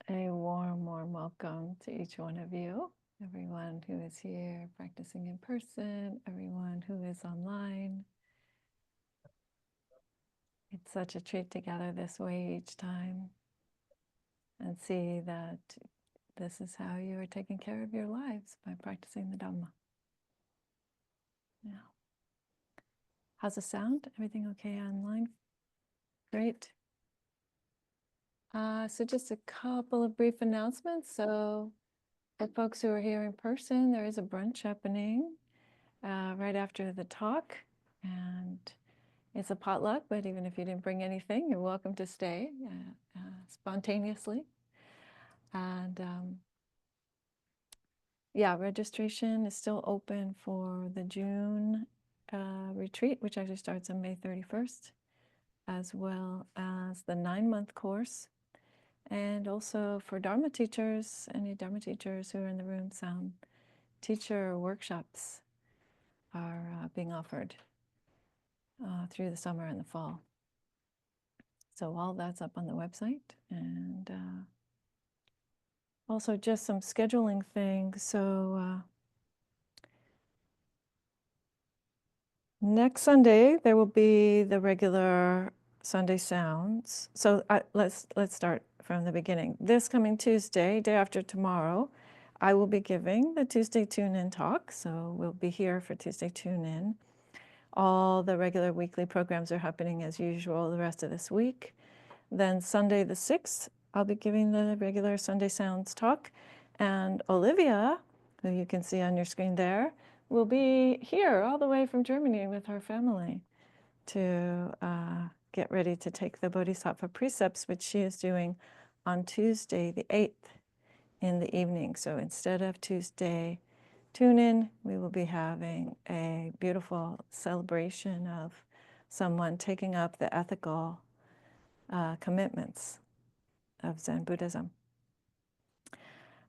A warm welcome to each one of you, everyone who is here practicing in person, everyone who is online. It's such a treat to gather this way each time and see that this is how you are taking care of your lives, by practicing the Dhamma. Yeah. How's the sound? Everything okay online? Great. So just a couple of brief announcements. So for folks who are here in person, there is a brunch happening right after the talk, and it's a potluck, but even if you didn't bring anything, you're welcome to stay spontaneously. And yeah, registration is still open for the June retreat, which actually starts on May 31st, as well as the 9-month course. And also for Dharma teachers, any Dharma teachers who are in the room, some teacher workshops are being offered through the summer and the fall. So all that's up on the website. And also just some scheduling things. So next Sunday, there will be the regular Sunday sounds. So let's start from the beginning. This coming Tuesday, day after tomorrow, I will be giving the Tuesday Tune-In talk. So we'll be here for Tuesday Tune-In. All the regular weekly programs are happening as usual the rest of this week. Then Sunday the 6th, I'll be giving the regular Sunday Sounds talk. And Olivia, who you can see on your screen there, will be here all the way from Germany with her family to get ready to take the Bodhisattva precepts, which she is doing on Tuesday the 8th in the evening. So instead of Tuesday Tune-In, we will be having a beautiful celebration of someone taking up the ethical commitments of Zen Buddhism.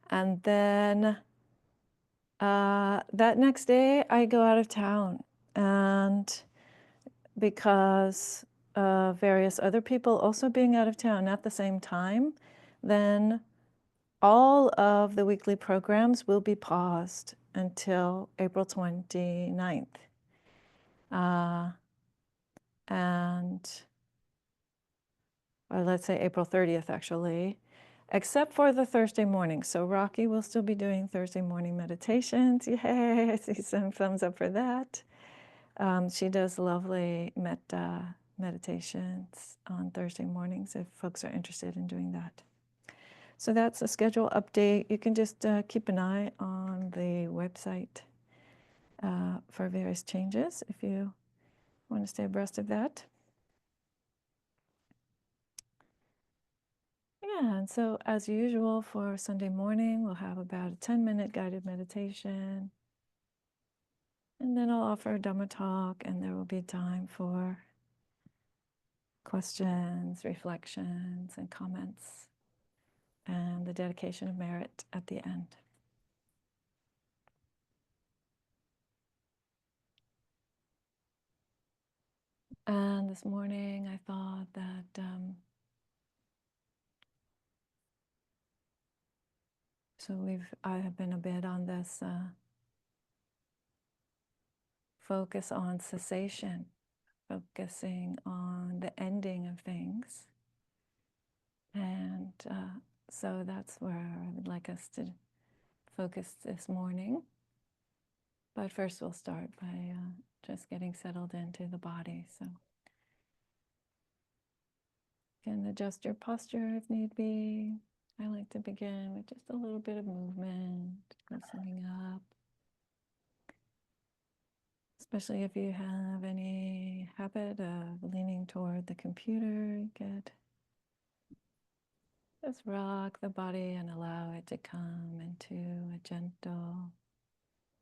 And then that next day, I go out of town. And because of various other people also being out of town at the same time, then all of the weekly programs will be paused until April 29th. Or let's say April 30th, actually, except for the Thursday morning. So Rocky will still be doing Thursday morning meditations. Yay, I see some thumbs up for that. She does lovely metta meditations on Thursday mornings if folks are interested in doing that. So that's a schedule update. You can just keep an eye on the website for various changes if you want to stay abreast of that. Yeah, and so as usual for Sunday morning, we'll have about a 10-minute guided meditation. And then I'll offer a Dhamma talk, and there will be time for questions, reflections, and comments, and the dedication of merit at the end. And this morning I thought that I have been a bit on this focus on cessation, focusing on the ending of things. And so that's where I would like us to focus this morning. But first we'll start by just getting settled into the body. So you can adjust your posture if need be. I like to begin with just a little bit of movement, loosening up. Especially if you have any habit of leaning toward the computer, you could just rock the body and allow it to come into a gentle,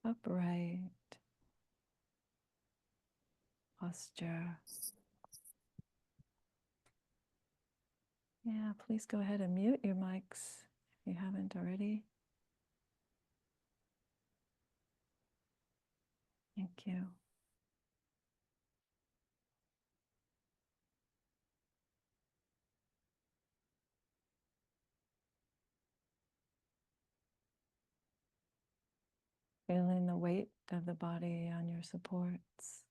upright posture. Yeah, please go ahead and mute your mics if you haven't already. Thank you. Feeling the weight of the body on your supports.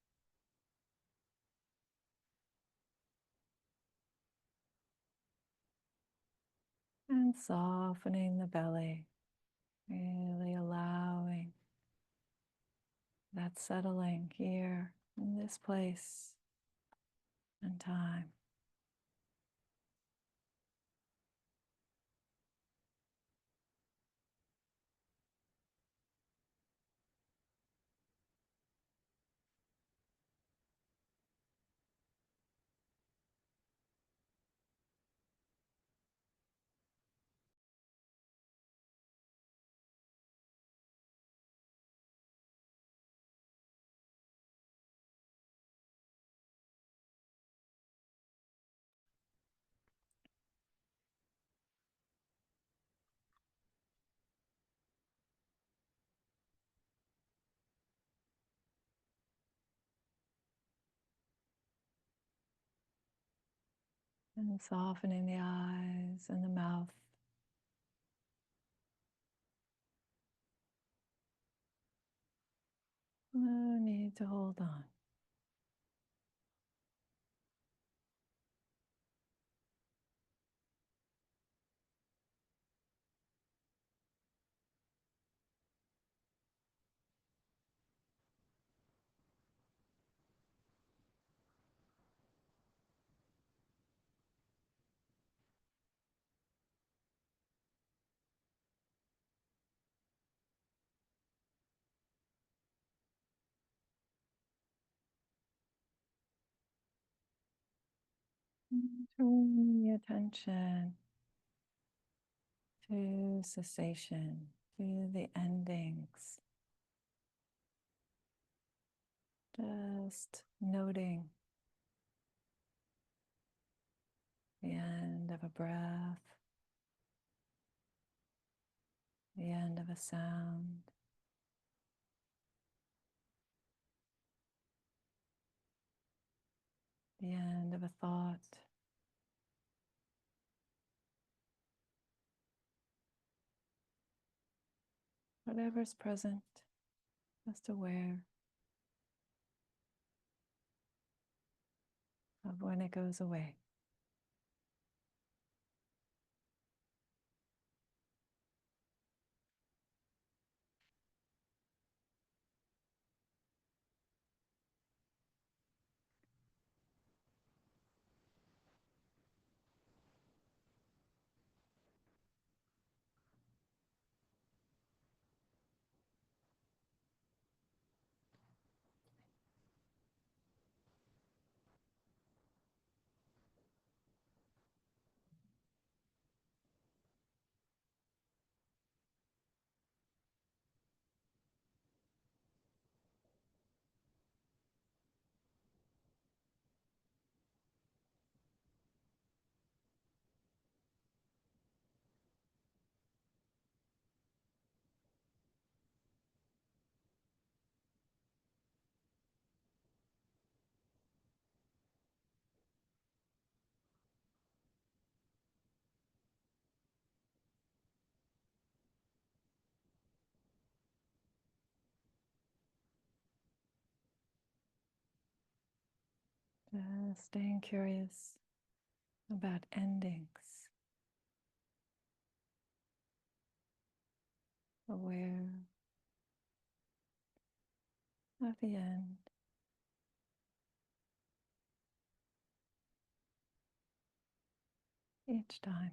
And softening the belly, really allowing that settling here in this place and time. And softening the eyes and the mouth. No need to hold on. Turn the attention to cessation, to the endings. Just noting the end of a breath, the end of a sound, the end of a thought. Whatever's present, just aware of when it goes away. Just staying curious about endings, aware of the end. Each time.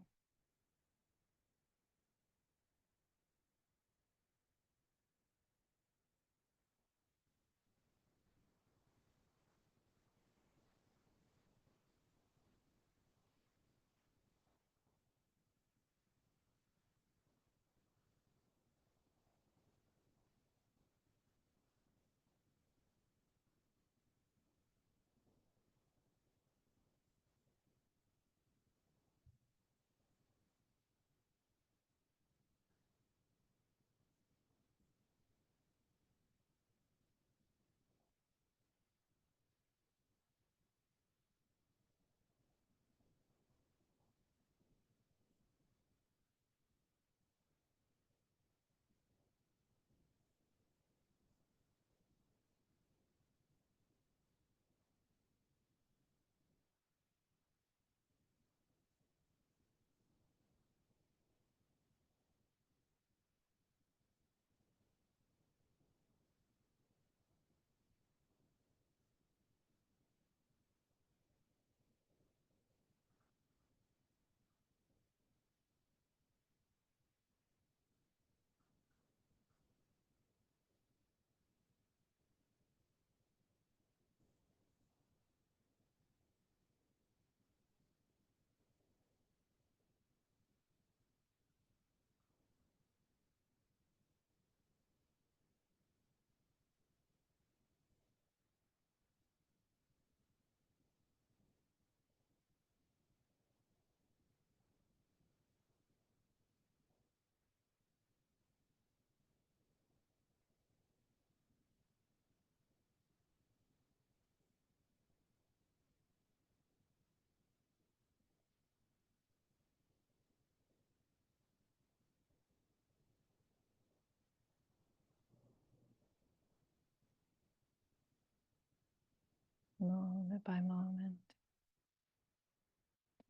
moment by moment,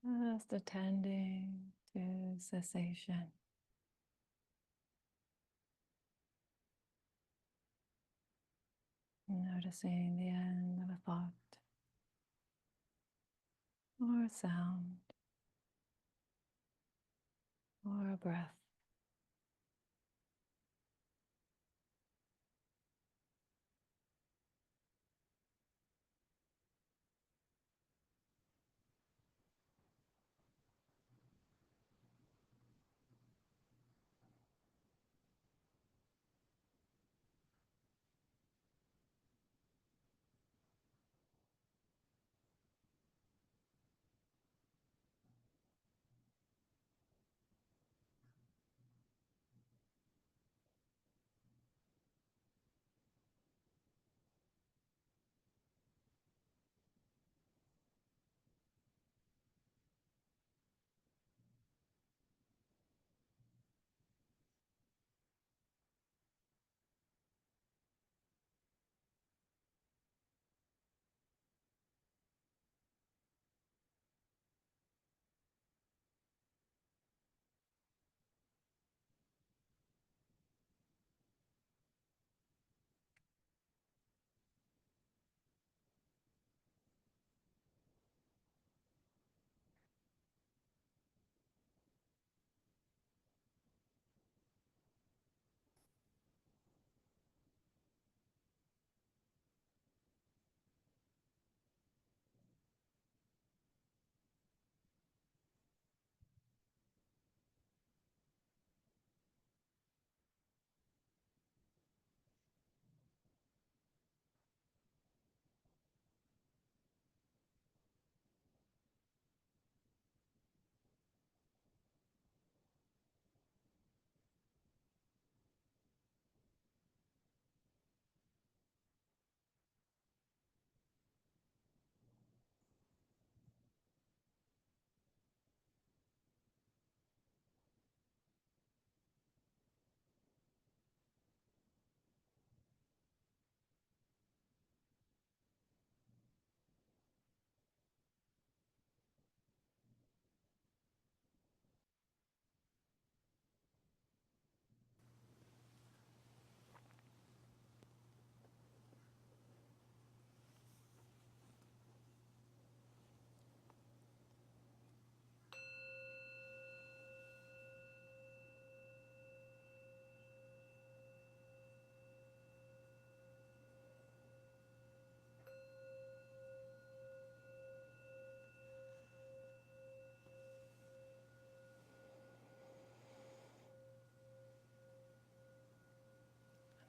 just attending to cessation. Noticing the end of a thought or a sound or a breath.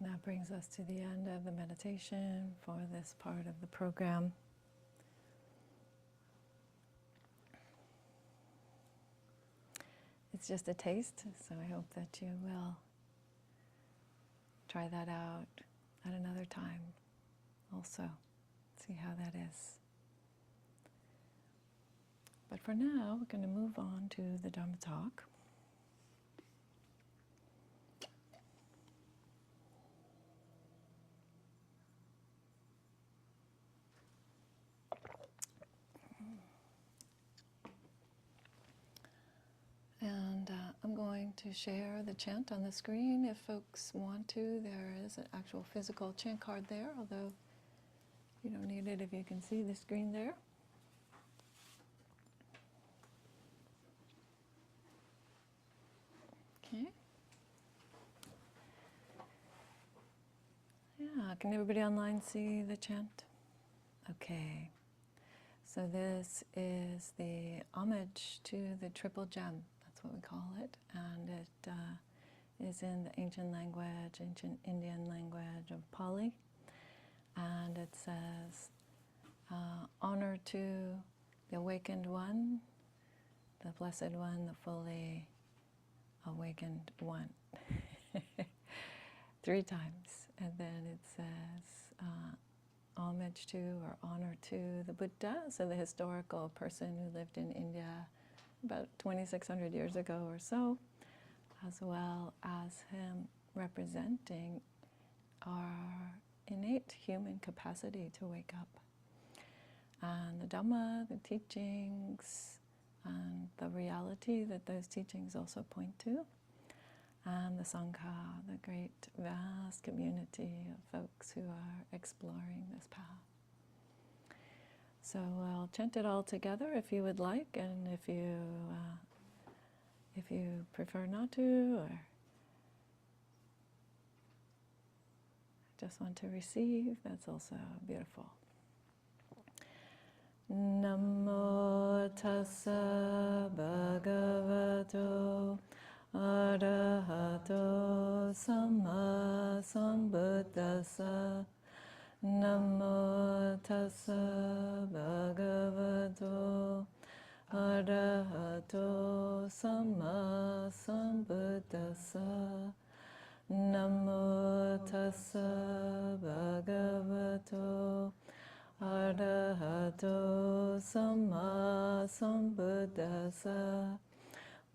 And that brings us to the end of the meditation for this part of the program. It's just a taste, so I hope that you will try that out at another time also. See how that is. But for now, we're going to move on to the Dhamma talk. And I'm going to share the chant on the screen if folks want to. There is an actual physical chant card there, although you don't need it if you can see the screen there. Okay. Yeah, can everybody online see the chant? Okay. So this is the homage to the triple gem. That's what we call it. And it is in the ancient Indian language of Pali. And it says, honor to the awakened one, the blessed one, the fully awakened one. 3 times. And then it says, homage to or honor to the Buddha, so the historical person who lived in India about 2,600 years ago or so, as well as him representing our innate human capacity to wake up. the Dhamma, the teachings, and the reality that those teachings also point to, and the Sangha, the great vast community of folks who are exploring this path. So I'll chant it all together if you would like, and if you prefer not to, or just want to receive, that's also beautiful. Namo tassa bhagavato arahato samma sambuddhassa. Namo tassa bhagavato arahato samma sambuddhassa. Namo tassa bhagavato arahato samma sambuddhassa.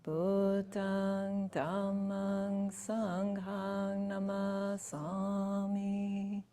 Buddhaṃ Dhammaṃ Sanghaṃ namasami.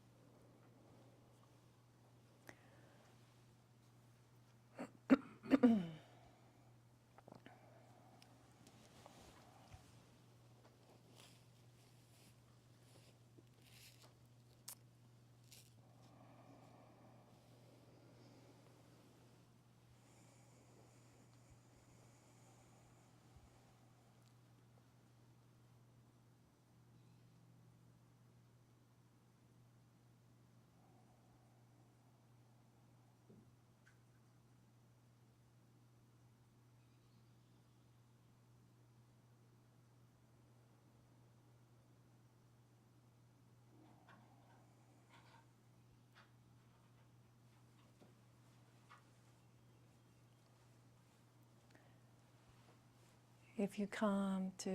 If you come to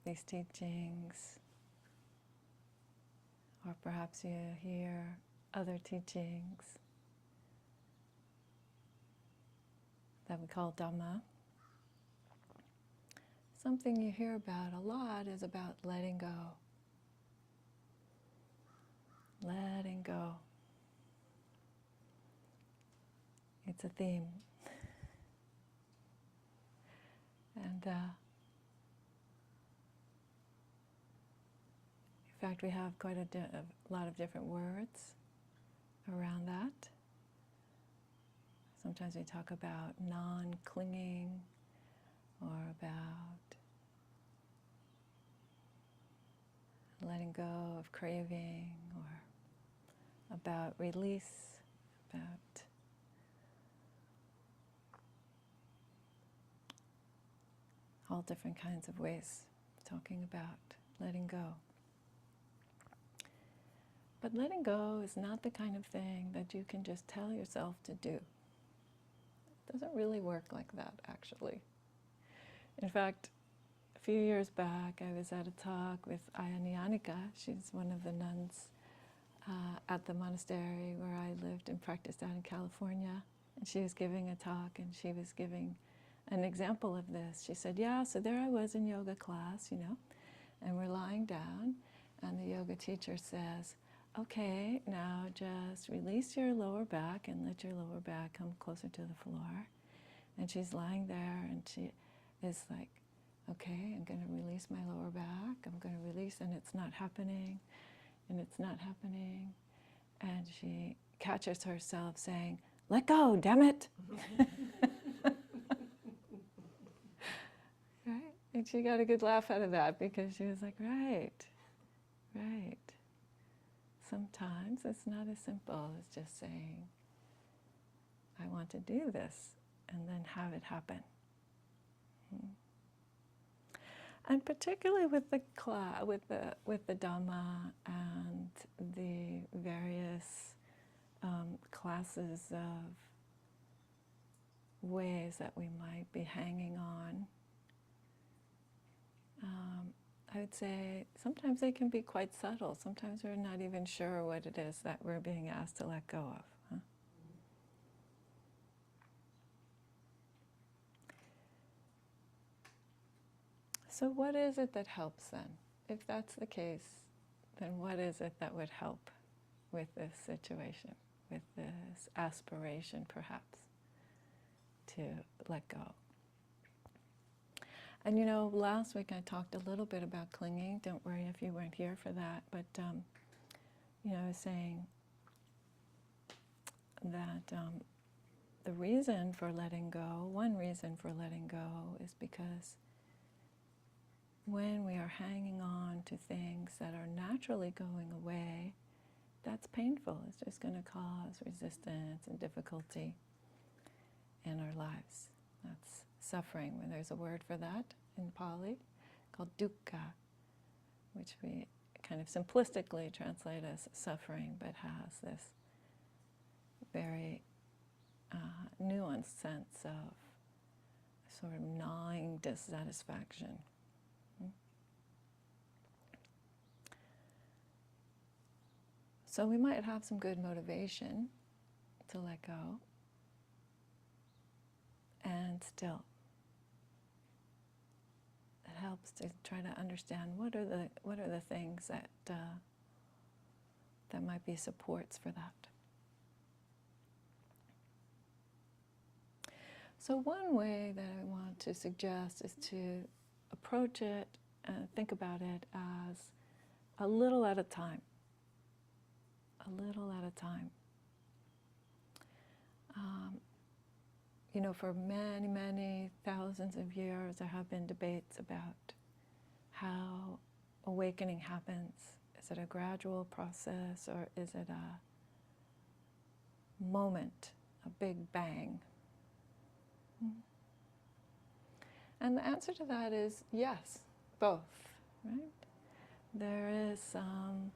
these teachings, or perhaps you hear other teachings that we call Dhamma, something you hear about a lot is about letting go. Letting go. It's a theme. And in fact, we have quite a lot of different words around that. Sometimes we talk about non-clinging, or about letting go of craving, or about release, about all different kinds of ways of talking about letting go. But letting go is not the kind of thing that you can just tell yourself to do. It doesn't really work like that, actually. In fact, a few years back, I was at a talk with Ayaniyanika. She's one of the nuns at the monastery where I lived and practiced out in California. And she was giving a talk, and she was giving an example of this. She said, yeah, so there I was in yoga class, and we're lying down, and the yoga teacher says, okay, now just release your lower back and let your lower back come closer to the floor. And she's lying there, and she is like, okay, I'm going to release my lower back, I'm going to release, and it's not happening, and it's not happening. And she catches herself saying, let go, damn it! Right? And she got a good laugh out of that, because she was like, right. Sometimes it's not as simple as just saying, I want to do this, and then have it happen. And particularly with the Dhamma and the various classes of ways that we might be hanging on, I would say sometimes they can be quite subtle. Sometimes we're not even sure what it is that we're being asked to let go of. Huh? So what is it that helps then? If that's the case, then what is it that would help with this situation, with this aspiration perhaps? to let go. And you know, last week I talked a little bit about clinging. Don't worry if you weren't here for that. But, you know, I was saying that the reason for letting go, one reason for letting go, is because when we are hanging on to things that are naturally going away, that's painful. It's just going to cause resistance and difficulty in our lives. That's suffering. When there's a word for that in Pali called dukkha, which we kind of simplistically translate as suffering, but has this very nuanced sense of sort of gnawing dissatisfaction. So we might have some good motivation to let go, and still it helps to try to understand what are the things that that might be supports for that. So one way that I want to suggest is to approach it and think about it as a little at a time. A little at a time. You know, for many, many thousands of years, there have been debates about how awakening happens. Is it a gradual process, or is it a moment, a big bang? And the answer to that is yes, both, right? There is some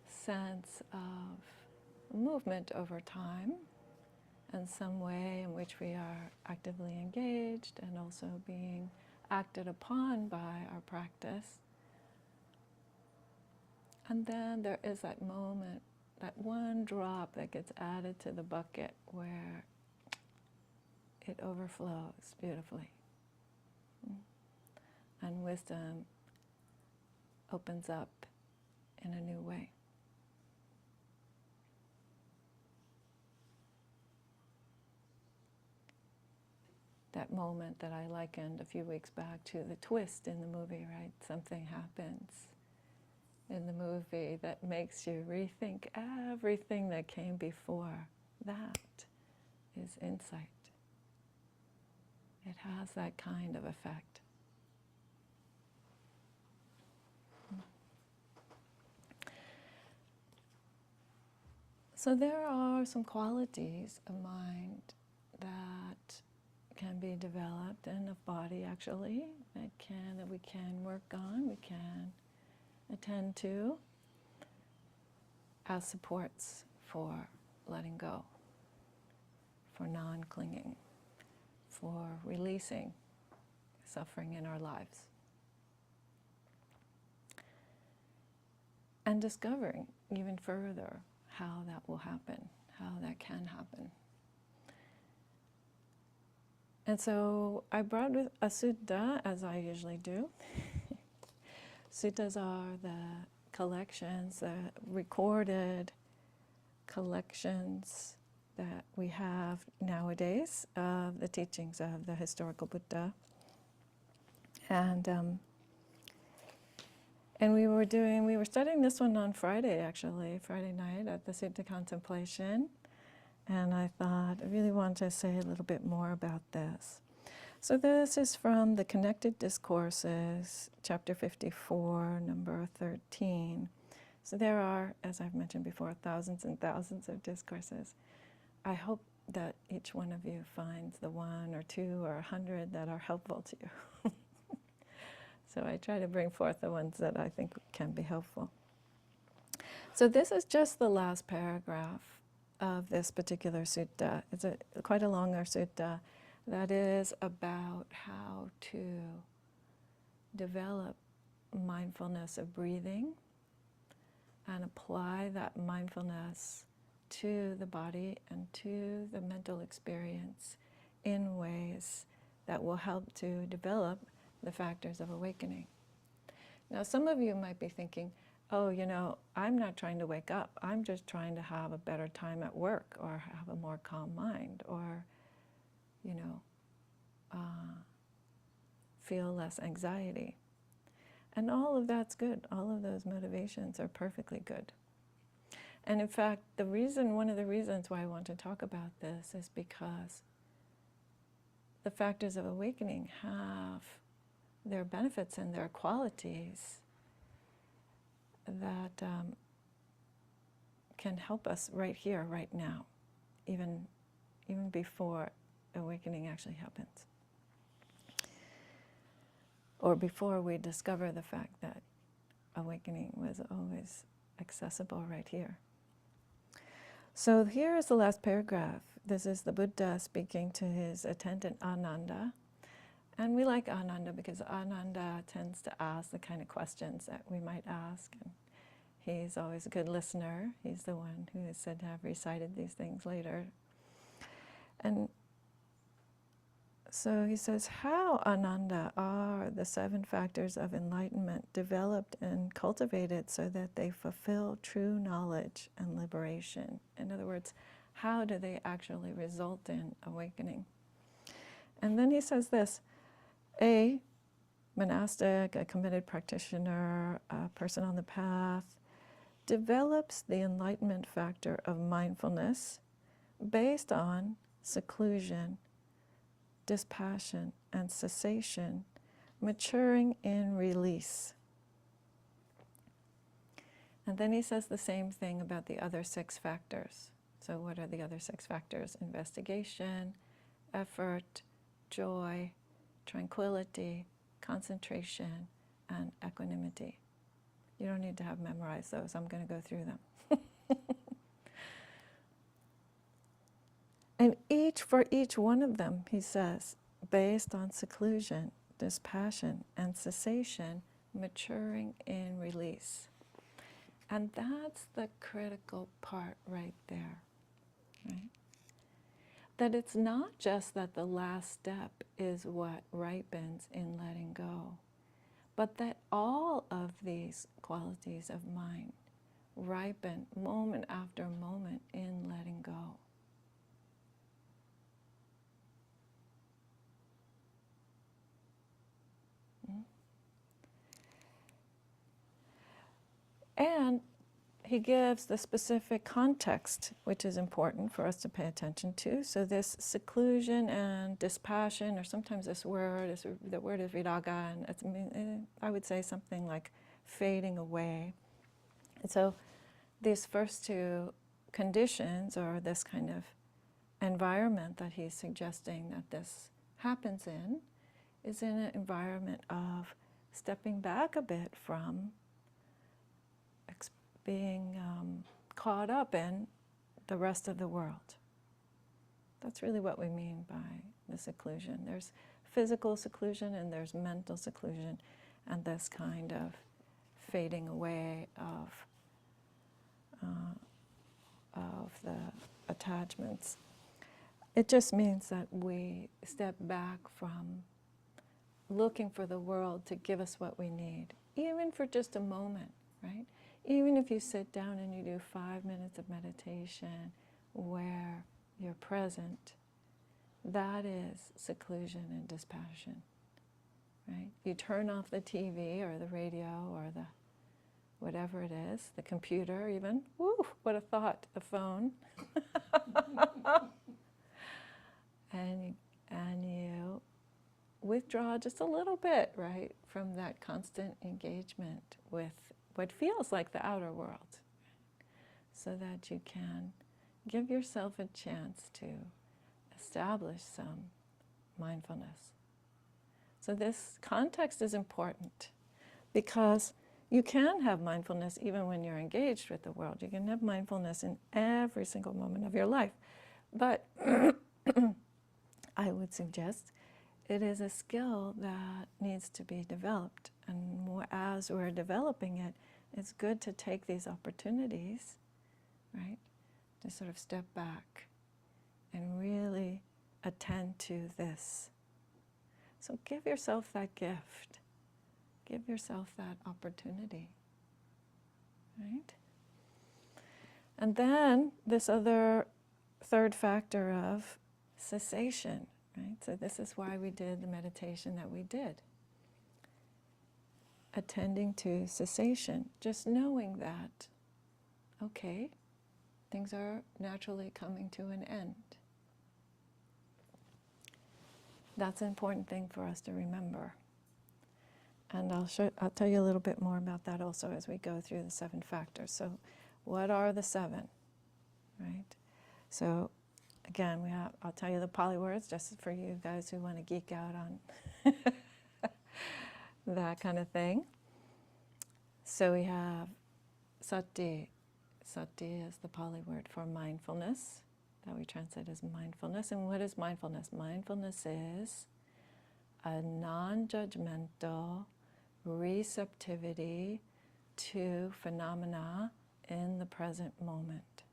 sense of movement over time, and some way in which we are actively engaged and also being acted upon by our practice. And then there is that moment, that one drop that gets added to the bucket where it overflows beautifully. And wisdom opens up in a new way. That moment that I likened a few weeks back to the twist in the movie, right? Something happens in the movie that makes you rethink everything that came before. That is insight. It has that kind of effect. So there are some qualities of mind that can be developed, and of body actually, that we can work on, we can attend to as supports for letting go, for non-clinging, for releasing suffering in our lives. And discovering even further how that will happen, how that can happen. And so I brought with a sutta, as I usually do. Suttas are the collections, the recorded collections that we have nowadays of the teachings of the historical Buddha. And we were studying this one on Friday, actually, Friday night at the Sutta Contemplation. And I thought, I really want to say a little bit more about this. So this is from the Connected Discourses, chapter 54, number 13. So there are, as I've mentioned before, thousands and thousands of discourses. I hope that each one of you finds the one or two or 100 that are helpful to you. So I try to bring forth the ones that I think can be helpful. So this is just the last paragraph of this particular sutta. It's quite a longer sutta that is about how to develop mindfulness of breathing and apply that mindfulness to the body and to the mental experience in ways that will help to develop the factors of awakening. Now, some of you might be thinking, oh, you know, I'm not trying to wake up. I'm just trying to have a better time at work or have a more calm mind or you know, feel less anxiety. And all of that's good. All of those motivations are perfectly good. And in fact, one of the reasons why I want to talk about this is because the factors of awakening have their benefits and their qualities that can help us right here, right now, even before awakening actually happens. Or before we discover the fact that awakening was always accessible right here. So here is the last paragraph. This is the Buddha speaking to his attendant Ananda. And we like Ananda because Ananda tends to ask the kind of questions that we might ask. And he's always a good listener. He's the one who is said to have recited these things later. And so he says, how, Ananda, are the 7 factors of enlightenment developed and cultivated so that they fulfill true knowledge and liberation? In other words, how do they actually result in awakening? And then he says this, a monastic, a committed practitioner, a person on the path, develops the enlightenment factor of mindfulness based on seclusion, dispassion, and cessation, maturing in release. And then he says the same thing about the other 6 factors. So what are the other 6 factors? Investigation, effort, joy, tranquility, concentration, and equanimity. You don't need to have memorized those. I'm going to go through them. And for each one of them, he says, based on seclusion, dispassion, and cessation, maturing in release. And that's the critical part right there, right? That it's not just that the last step is what ripens in letting go, but that all of these qualities of mind ripen moment after moment in letting go. And he gives the specific context, which is important for us to pay attention to. So this seclusion and dispassion, or sometimes the word is viraga, and I would say something like fading away. And so these first 2 conditions, or this kind of environment that he's suggesting that this happens in, is in an environment of stepping back a bit from being caught up in the rest of the world. That's really what we mean by the seclusion. There's physical seclusion and there's mental seclusion, and this kind of fading away of the attachments. It just means that we step back from looking for the world to give us what we need, even for just a moment, right? Even if you sit down and you do 5 minutes of meditation where you're present, that is seclusion and dispassion, right? You turn off the TV or the radio or the whatever it is, the computer even. Woo, what a thought, the phone. and you withdraw just a little bit, right, from that constant engagement with what feels like the outer world, so that you can give yourself a chance to establish some mindfulness. So this context is important because you can have mindfulness even when you're engaged with the world. You can have mindfulness in every single moment of your life. But I would suggest it is a skill that needs to be developed. And as we're developing it, it's good to take these opportunities, right, to sort of step back and really attend to this. So give yourself that gift. Give yourself that opportunity, right? And then this other 3rd factor of cessation, right? So this is why we did the meditation that we did. Attending to cessation, just knowing that, okay, things are naturally coming to an end. That's an important thing for us to remember. And I'll tell you a little bit more about that also as we go through the 7 factors. So what are the 7, right? So again, I'll tell you the Pali words just for you guys who want to geek out on that kind of thing. So we have sati. Sati is the Pali word for mindfulness, that we translate as mindfulness. And what is mindfulness? Mindfulness is a non-judgmental receptivity to phenomena in the present moment.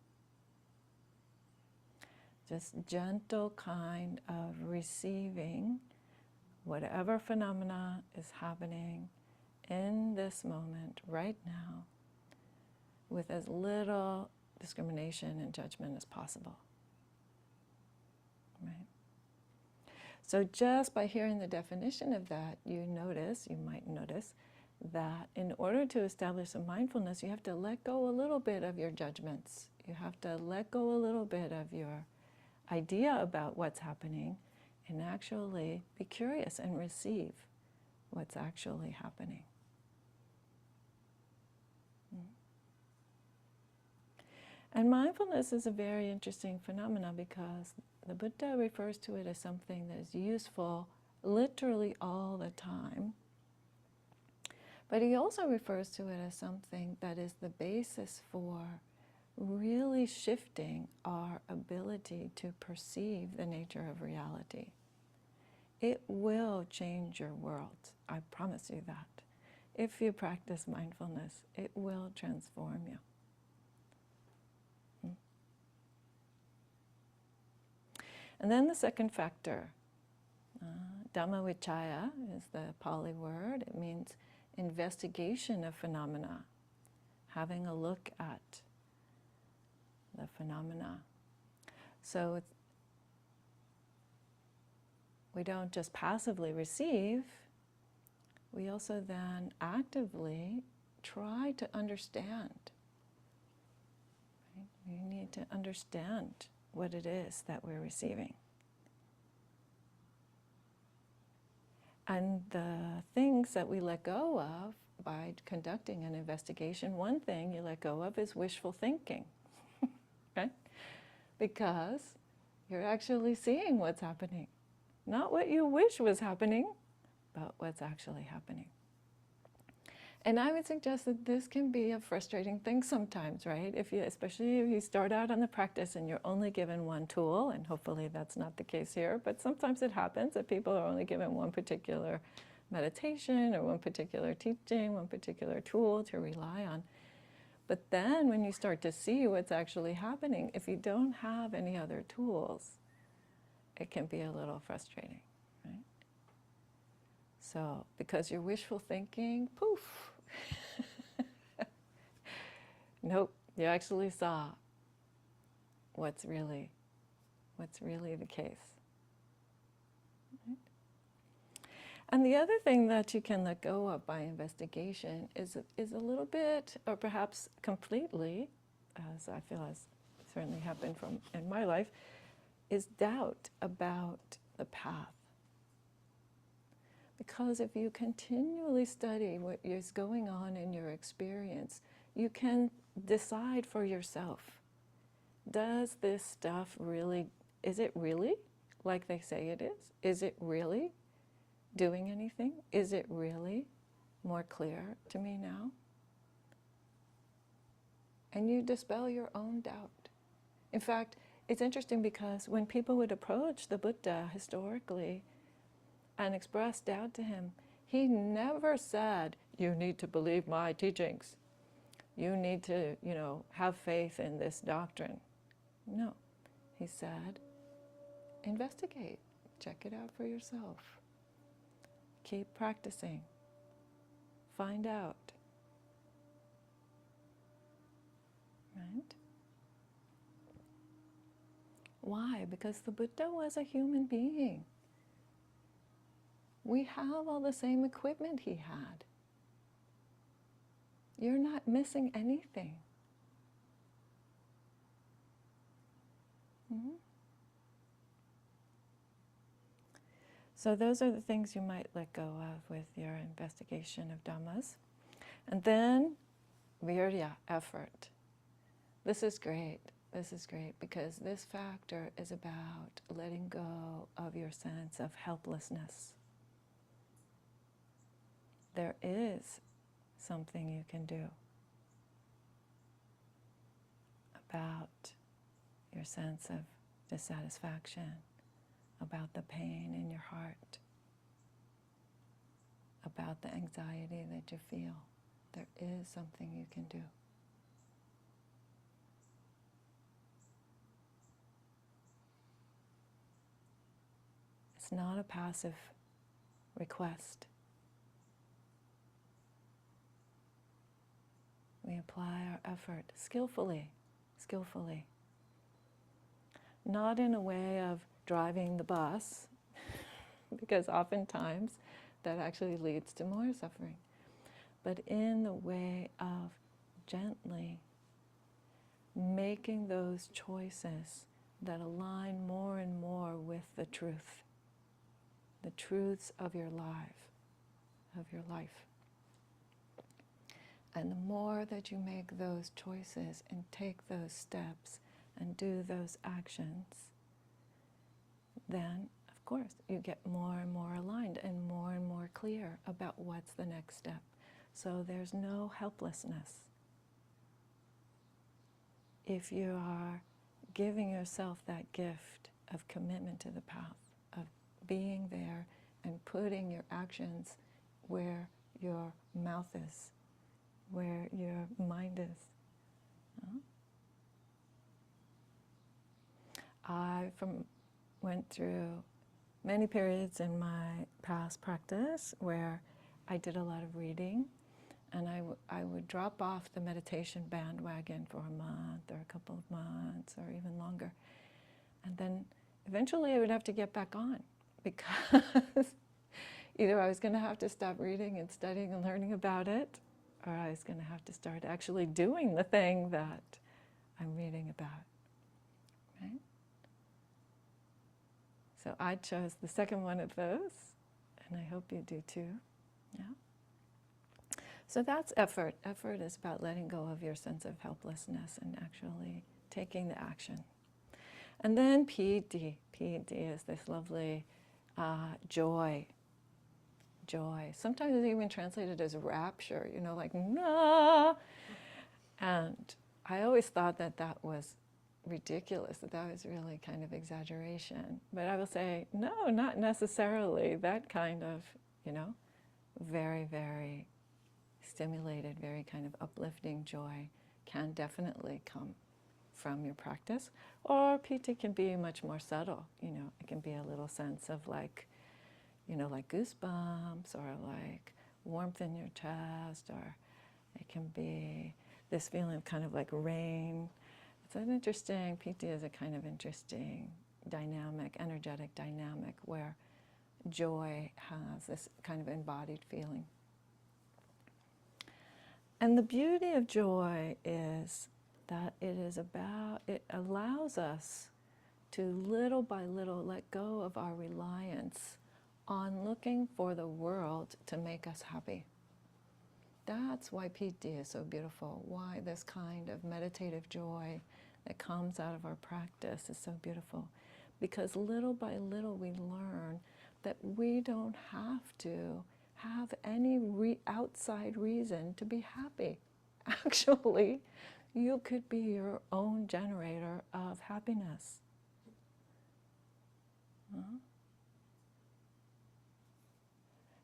Just gentle kind of receiving whatever phenomena is happening in this moment, right now, with as little discrimination and judgment as possible. Right? So just by hearing the definition of that, you might notice that in order to establish some mindfulness, you have to let go a little bit of your judgments. You have to let go a little bit of your idea about what's happening and actually be curious and receive what's actually happening. And mindfulness is a very interesting phenomenon because the Buddha refers to it as something that is useful literally all the time. But he also refers to it as something that is the basis for really shifting our ability to perceive the nature of reality. It will change your world, I promise you that. If you practice mindfulness, it will transform you. And then the second factor, Dhammavicaya is the Pali word. It means investigation of phenomena, having a look at the phenomena. So we don't just passively receive, we also then actively try to understand. Right? We need to understand what it is that we're receiving. And the things that we let go of by conducting an investigation, one thing you let go of is wishful thinking, right? Because you're actually seeing what's happening. Not what you wish was happening, but what's actually happening. And I would suggest that this can be a frustrating thing sometimes, right? Especially if you start out on the practice and you're only given one tool, and hopefully that's not the case here, but sometimes it happens that people are only given one particular meditation or one particular teaching, one particular tool to rely on. But then when you start to see what's actually happening, if you don't have any other tools, it can be a little frustrating, right? So, because you're wishful thinking, poof. Nope, you actually saw what's really the case. Right? And the other thing that you can let go of by investigation is a little bit, or perhaps completely, as I feel has certainly happened in my life, is doubt about the path. Because if you continually study what is going on in your experience, you can decide for yourself, does this stuff really, is it really like they say it is? Is it really doing anything? Is it really more clear to me now? And you dispel your own doubt. In fact, it's interesting because when people would approach the Buddha historically and express doubt to him, he never said, you need to believe my teachings. You need to, have faith in this doctrine. No. He said, investigate. Check it out for yourself. Keep practicing. Find out. Right? Why? Because the Buddha was a human being. We have all the same equipment he had. You're not missing anything. Mm-hmm. So those are the things you might let go of with your investigation of Dhammas. And then, virya, effort. This is great. This is great because this factor is about letting go of your sense of helplessness. There is something you can do about your sense of dissatisfaction, about the pain in your heart, about the anxiety that you feel. There is something you can do. It's not a passive request. We apply our effort skillfully. Not in a way of driving the bus, because oftentimes that actually leads to more suffering, but in the way of gently making those choices that align more and more with the truths of your life. And the more that you make those choices and take those steps and do those actions, then, of course, you get more and more aligned and more clear about what's the next step. So there's no helplessness. If you are giving yourself that gift of commitment to the path, of being there and putting your actions where your mouth is, where your mind is. I went through many periods in my past practice where I did a lot of reading, and I would drop off the meditation bandwagon for a month or a couple of months or even longer. And then eventually I would have to get back on, because either I was going to have to stop reading and studying and learning about it, or I was going to have to start actually doing the thing that I'm reading about, right? So I chose the second one of those, and I hope you do too. Yeah. So that's effort. Effort is about letting go of your sense of helplessness and actually taking the action. And then piti. Piti is this lovely joy. Joy. Sometimes it's even translated as rapture, like, nah. And I always thought that that was ridiculous, that was really kind of exaggeration. But I will say, no, not necessarily. That kind of, very, very stimulated, very kind of uplifting joy can definitely come from your practice. Or piti can be much more subtle. It can be a little sense of like goosebumps, or like warmth in your chest, or it can be this feeling of kind of like rain. It's an interesting, piti is a kind of interesting dynamic, energetic dynamic where joy has this kind of embodied feeling. And the beauty of joy is that it allows us to little by little let go of our reliance on looking for the world to make us happy. That's why piti is so beautiful, why this kind of meditative joy that comes out of our practice is so beautiful. Because little by little we learn that we don't have to have any outside reason to be happy. Actually, you could be your own generator of happiness.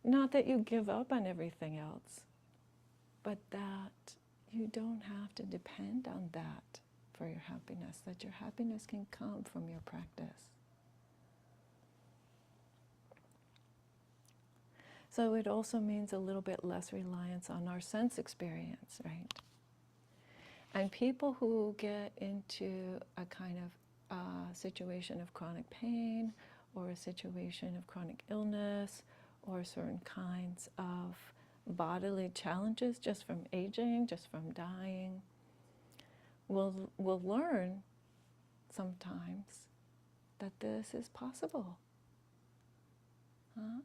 Not that you give up on everything else, but that you don't have to depend on that for your happiness, that your happiness can come from your practice. So it also means a little bit less reliance on our sense experience, right? And people who get into a kind of a situation of chronic pain, or a situation of chronic illness, or certain kinds of bodily challenges just from aging, just from dying, we'll learn sometimes that this is possible. Huh?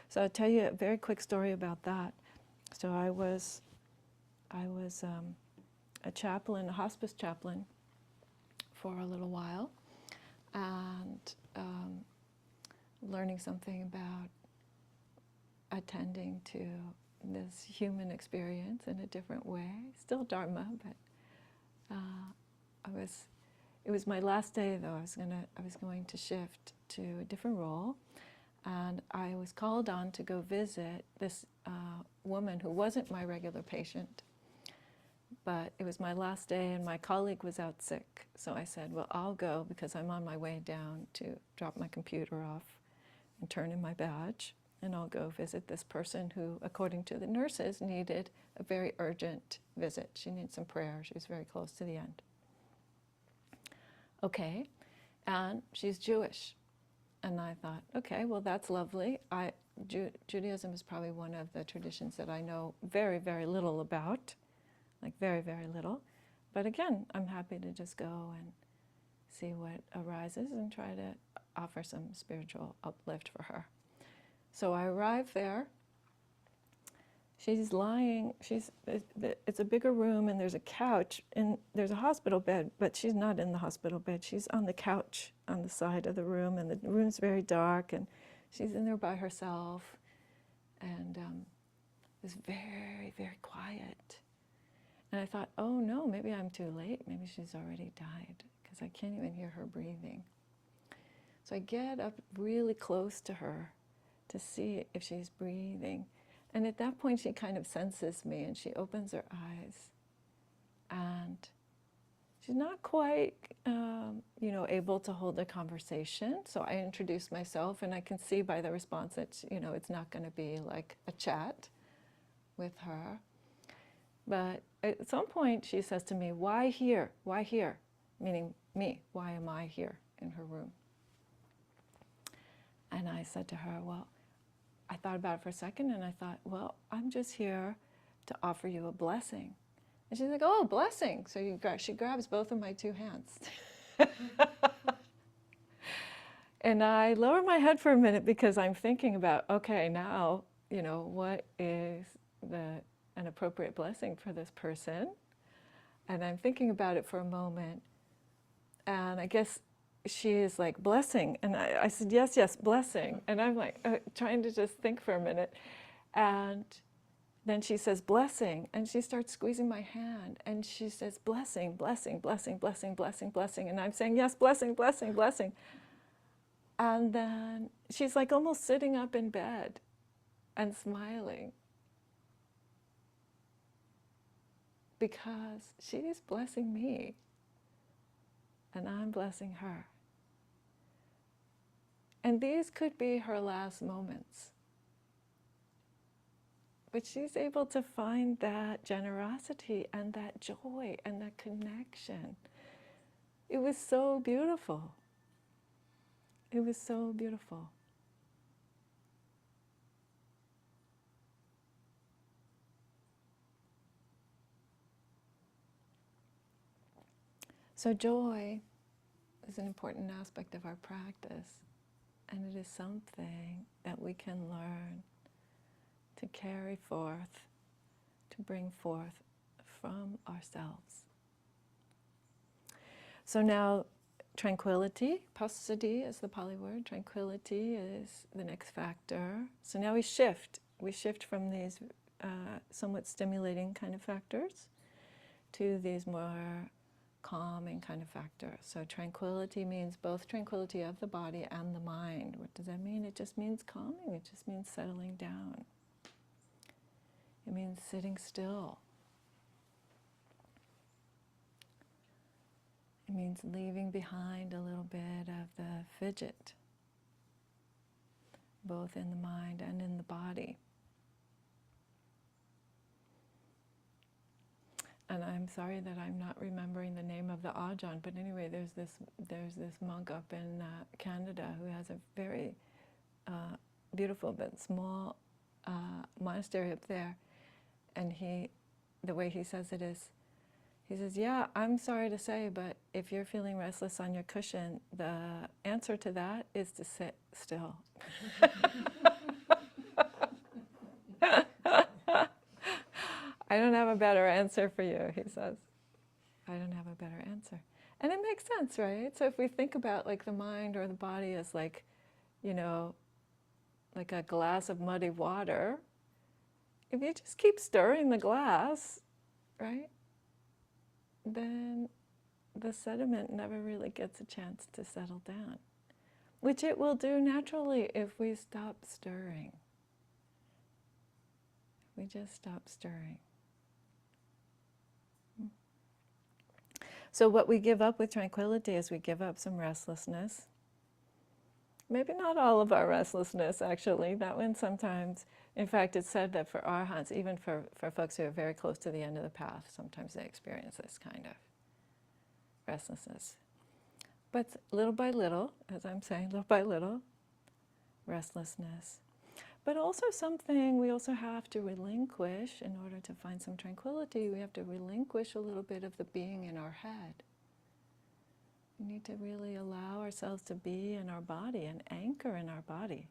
So I'll tell you a very quick story about that. So I was a chaplain, a hospice chaplain, for a little while, and learning something about attending to this human experience in a different way. Still Dharma, but it was my last day though. I was going to shift to a different role, and I was called on to go visit this woman who wasn't my regular patient. But it was my last day and my colleague was out sick. So I said, well, I'll go because I'm on my way down to drop my computer off and turn in my badge. And I'll go visit this person who, according to the nurses, needed a very urgent visit. She needed some prayer. She was very close to the end. Okay, and she's Jewish. And I thought, okay, well, that's lovely. Judaism is probably one of the traditions that I know very, very little about. Like very, very little. But again, I'm happy to just go and see what arises and try to offer some spiritual uplift for her. So I arrive there. She's lying, it's a bigger room and there's a couch and there's a hospital bed, but she's not in the hospital bed. She's on the couch on the side of the room, and the room's very dark and she's in there by herself, and it's very, very quiet. And I thought, oh no, maybe I'm too late. Maybe she's already died because I can't even hear her breathing. So I get up really close to her to see if she's breathing. And at that point, she kind of senses me and she opens her eyes. And she's not quite, able to hold a conversation. So I introduce myself, and I can see by the response that, it's not going to be like a chat with her. But at some point, she says to me, why here? Why here? Meaning me. Why am I here in her room? And I said to her, well, I thought about it for a second, and I thought, well, I'm just here to offer you a blessing. And she's like, oh, blessing. So she grabs both of my two hands. And I lower my head for a minute because I'm thinking about, okay, now, what is an appropriate blessing for this person? And I'm thinking about it for a moment. And I guess she is like, blessing. And I said, yes, yes, blessing. And I'm like, trying to just think for a minute. And then she says, blessing. And she starts squeezing my hand. And she says, blessing, blessing, blessing, blessing, blessing, blessing. And I'm saying, yes, blessing, blessing, blessing. And then she's like almost sitting up in bed and smiling, because she's blessing me and I'm blessing her. And these could be her last moments. But she's able to find that generosity and that joy and that connection. It was so beautiful. It was so beautiful. So joy is an important aspect of our practice, and it is something that we can learn to carry forth, to bring forth from ourselves. So now, tranquility, passaddhi is the Pali word, tranquility is the next factor. So now we shift from these somewhat stimulating kind of factors to these more calming kind of factors. So tranquility means both tranquility of the body and the mind. What does that mean? It just means calming, it just means settling down. It means sitting still. It means leaving behind a little bit of the fidget, both in the mind and in the body. and I'm sorry that I'm not remembering the name of the Ajahn, but anyway, there's this monk up in Canada who has a very beautiful but small monastery up there, and the way he says it is, he says, yeah, I'm sorry to say, but if you're feeling restless on your cushion, the answer to that is to sit still. I don't have a better answer for you, he says. I don't have a better answer. And it makes sense, right? So if we think about like the mind or the body as like, like a glass of muddy water, if you just keep stirring the glass, right, then the sediment never really gets a chance to settle down, which it will do naturally if we stop stirring. We just stop stirring. So what we give up with tranquility is we give up some restlessness. Maybe not all of our restlessness, actually. That one sometimes, in fact, it's said that for arhats, even for folks who are very close to the end of the path, sometimes they experience this kind of restlessness. But little by little, as I'm saying, little by little, restlessness. But also something we also have to relinquish in order to find some tranquility. We have to relinquish a little bit of the being in our head. We need to really allow ourselves to be in our body and anchor in our body.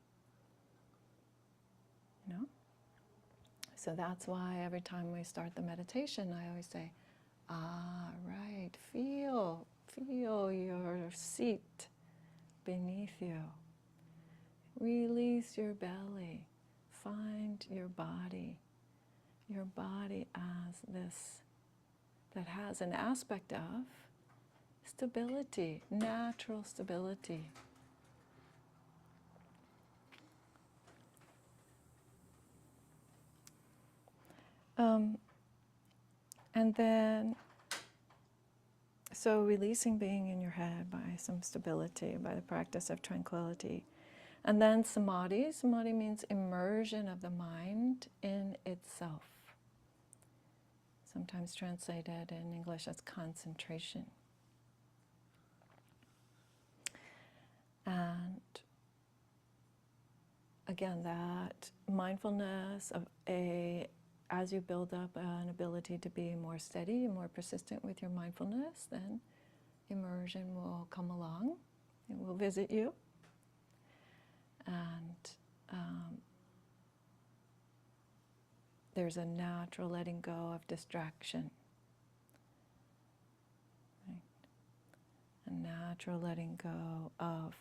So that's why every time we start the meditation, I always say, right, feel your seat beneath you. Release your belly. Find your body as this, that has an aspect of stability, natural stability. And then, so releasing being in your head by some stability, by the practice of tranquility. And then samadhi. Samadhi means immersion of the mind in itself. Sometimes translated in English as concentration. And again, that mindfulness of as you build up an ability to be more steady and more persistent with your mindfulness, then immersion will come along. It will visit you. And there's a natural letting go of distraction. Right? A natural letting go of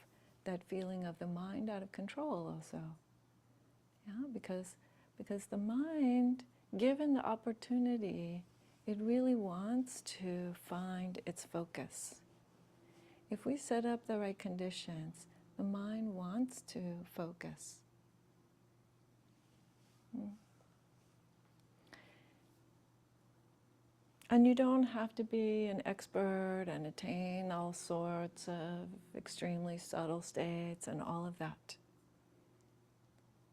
that feeling of the mind out of control also. Yeah, because the mind, given the opportunity, it really wants to find its focus. If we set up the right conditions, the mind wants to focus. And you don't have to be an expert and attain all sorts of extremely subtle states and all of that.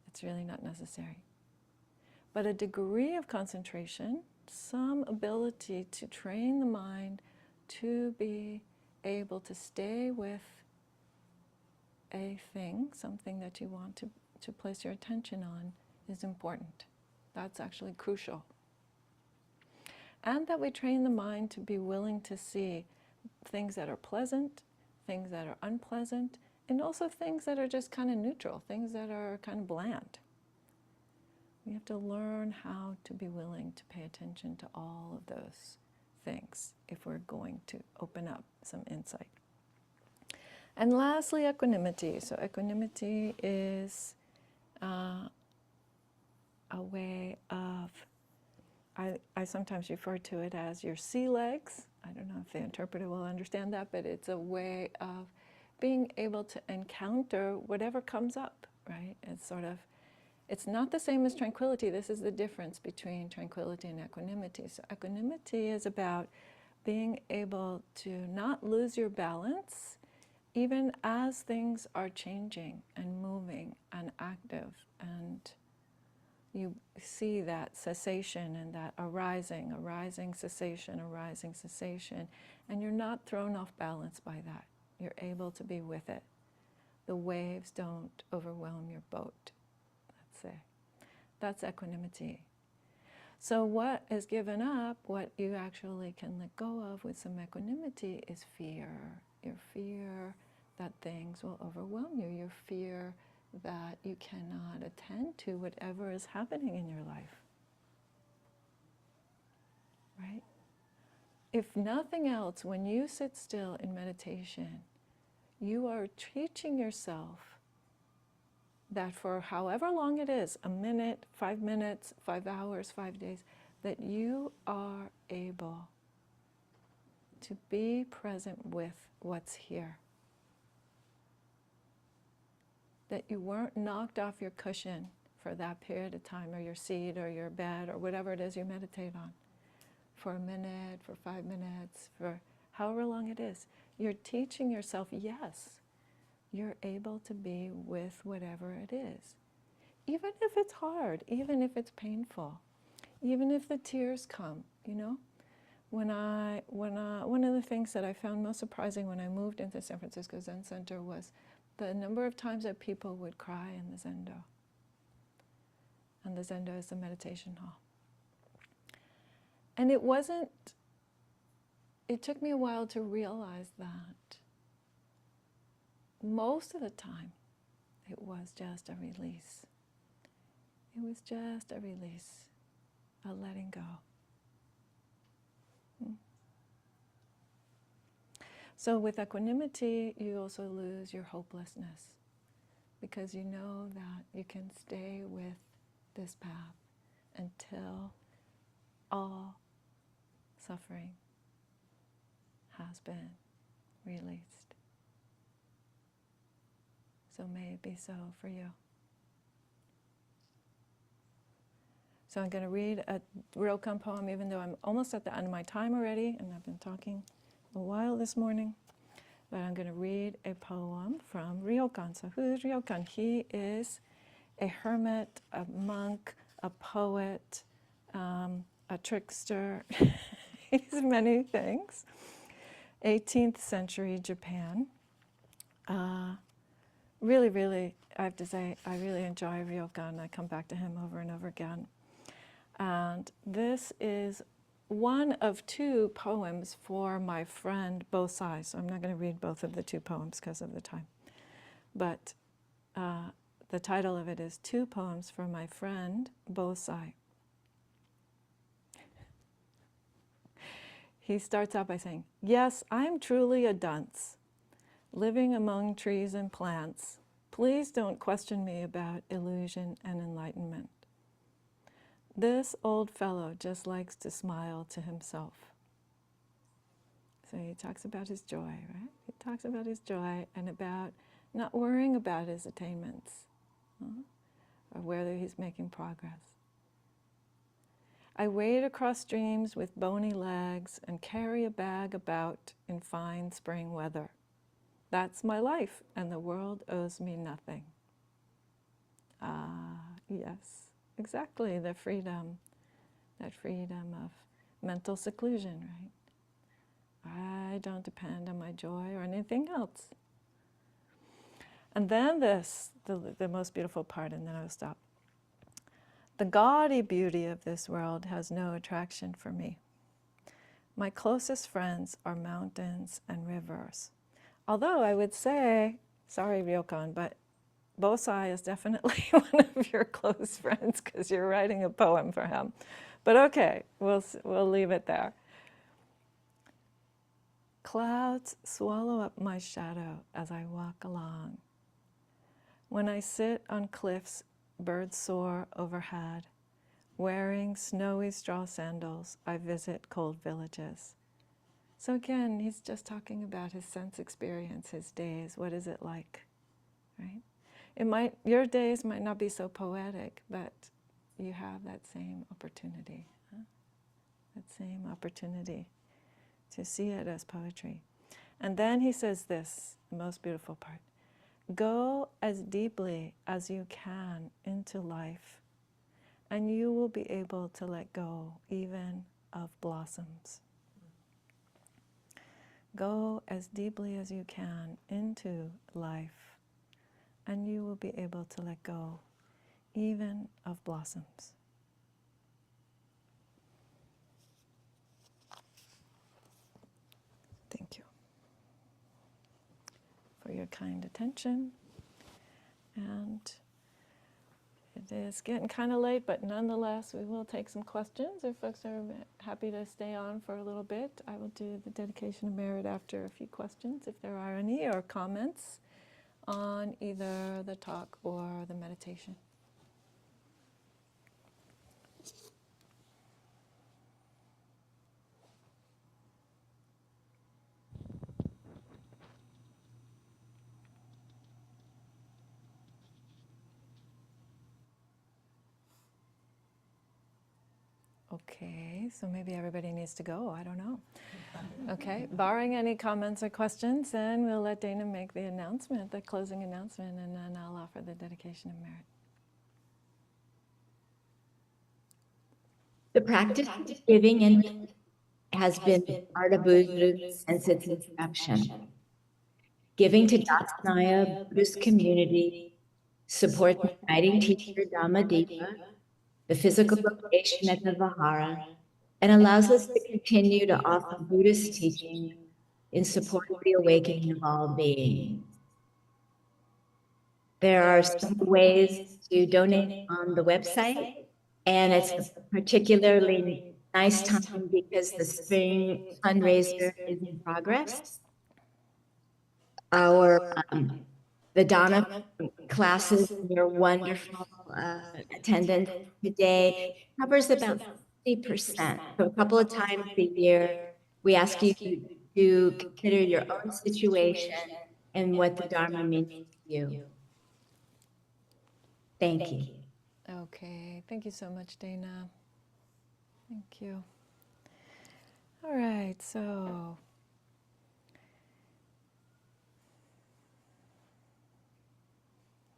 It's really not necessary. But a degree of concentration, some ability to train the mind to be able to stay with a thing, something that you want to place your attention on, is important. That's actually crucial. And that we train the mind to be willing to see things that are pleasant, things that are unpleasant, and also things that are just kind of neutral, things that are kind of bland. We have to learn how to be willing to pay attention to all of those things if we're going to open up some insight. And lastly, equanimity. So equanimity is a way of, I sometimes refer to it as your sea legs. I don't know if the interpreter will understand that, but it's a way of being able to encounter whatever comes up, right? It's not the same as tranquility. This is the difference between tranquility and equanimity. So equanimity is about being able to not lose your balance even as things are changing and moving and active and you see that cessation and that arising, cessation, and you're not thrown off balance by that. You're able to be with it. The waves don't overwhelm your boat, let's say. That's equanimity. So what is given up, what you actually can let go of with some equanimity is fear. Your fear that things will overwhelm you. Your fear that you cannot attend to whatever is happening in your life. Right? If nothing else, when you sit still in meditation, you are teaching yourself that for however long it is, a minute, 5 minutes, 5 hours, 5 days, that you are able to be present with what's here. That you weren't knocked off your cushion for that period of time, or your seat, or your bed, or whatever it is you meditate on, for a minute, for 5 minutes, for however long it is. You're teaching yourself, yes, you're able to be with whatever it is. Even if it's hard, even if it's painful, even if the tears come, you know? One of the things that I found most surprising when I moved into San Francisco Zen Center was the number of times that people would cry in the Zendo. And the Zendo is the meditation hall. And it took me a while to realize that most of the time it was just a release. It was just a release, a letting go. So with equanimity, you also lose your hopelessness, because you know that you can stay with this path until all suffering has been released. So may it be so for you. So I'm going to read a Ryōkan poem, even though I'm almost at the end of my time already, and I've been talking a while this morning. But I'm going to read a poem from Ryōkan. So who is Ryōkan? He is a hermit, a monk, a poet, a trickster. He's many things. 18th century Japan. Really, I have to say, I really enjoy Ryōkan. I come back to him over and over again. And this is one of 2 poems for my friend Bosai. So I'm not going to read both of the 2 poems because of the time. But the title of it is 2 Poems for My Friend Bosai. He starts out by saying, "Yes, I am truly a dunce, living among trees and plants. Please don't question me about illusion and enlightenment. This old fellow just likes to smile to himself." So he talks about his joy, right? He talks about his joy and about not worrying about his attainments, or whether he's making progress. "I wade across streams with bony legs and carry a bag about in fine spring weather. That's my life, and the world owes me nothing." Yes. Exactly, that freedom of mental seclusion, right? I don't depend on my joy or anything else. And then the most beautiful part, and then I'll stop. "The gaudy beauty of this world has no attraction for me. My closest friends are mountains and rivers." Although I would say, sorry Ryōkan, but Bosai is definitely one of your close friends because you're writing a poem for him. But okay, we'll leave it there. "Clouds swallow up my shadow as I walk along. When I sit on cliffs, birds soar overhead. Wearing snowy straw sandals, I visit cold villages." So again, he's just talking about his sense experience, his days. What is it like, right? Your days might not be so poetic, but you have that same opportunity, that same opportunity to see it as poetry. And then he says this, the most beautiful part: "Go as deeply as you can into life and you will be able to let go even of blossoms. Go as deeply as you can into life, and you will be able to let go even of blossoms. Thank you for your kind attention. And it is getting kind of late, but nonetheless, we will take some questions. If folks are happy to stay on for a little bit, I will do the dedication of merit after a few questions, if there are any, or comments on either the talk or the meditation. Okay, so maybe everybody needs to go, I don't know. Okay, barring any comments or questions, then we'll let Dana make the announcement, the closing announcement, and then I'll offer the dedication of merit. The practice of giving and has been part of Buddhism since its inception. Giving to Dassanaya Buddhist Community supports the guiding teacher Dhammadīpā, the physical location at the vihara, and allows us to continue to offer Buddhist teaching in support of the awakening of all beings. There are some ways to donate on the website, and it's a particularly nice time because the spring fundraiser is in progress. The Dhamma classes, your wonderful attendance today covers about 50%. So a couple of times a year, we ask you to consider your own situation and what the Dharma means to you. Thank you. Okay, thank you so much, Dana. Thank you. All right, so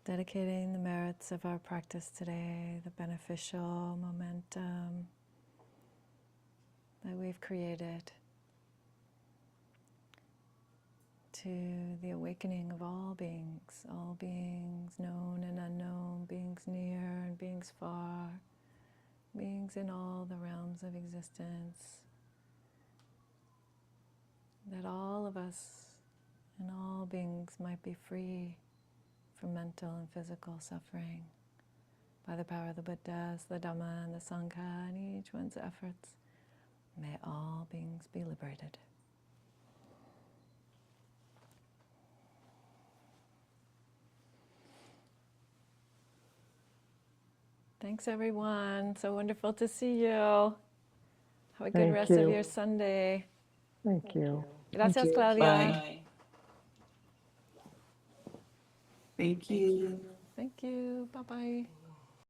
dedicating the merits of our practice today, the beneficial momentum that we've created to the awakening of all beings known and unknown, beings near and beings far, beings in all the realms of existence, that all of us and all beings might be free from mental and physical suffering by the power of the Buddhas, the Dhamma, and the Sangha, and each one's efforts. May all beings be liberated. Thanks, everyone. So wonderful to see you. Have a good rest of your Sunday. Thank you. Gracias, you. Claudia. Bye. Thank you. Thank you. Bye-bye.